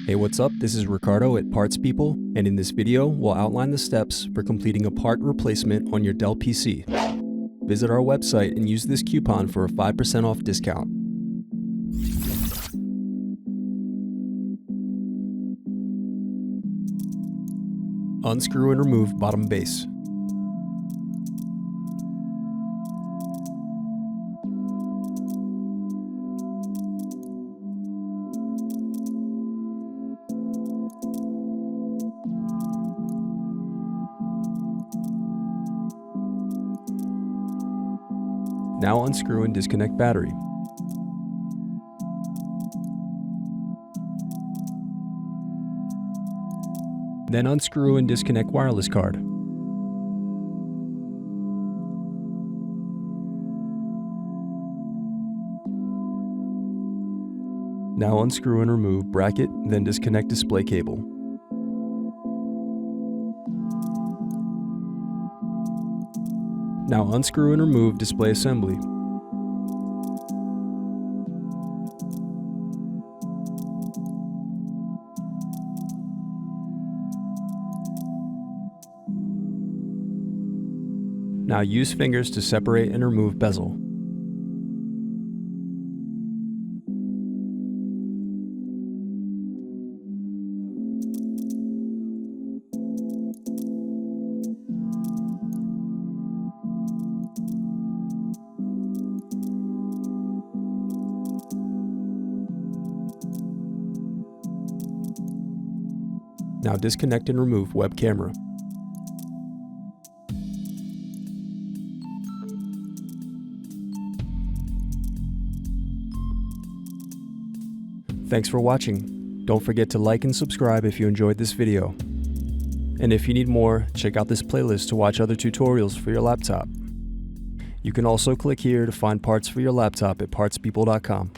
Hey, what's up? This is Ricardo at Parts People, and in this video, we'll outline the steps for completing a part replacement on your Dell PC. Visit our website and use this coupon for a 5% off discount. Unscrew and remove bottom base. Now unscrew and disconnect battery. Then unscrew and disconnect wireless card. Now unscrew and remove bracket, then disconnect display cable. Now unscrew and remove display assembly. Now use fingers to separate and remove bezel. Now disconnect and remove web camera. Thanks for watching. Don't forget to like and subscribe if you enjoyed this video. And if you need more, check out this playlist to watch other tutorials for your laptop. You can also click here to find parts for your laptop at partspeople.com.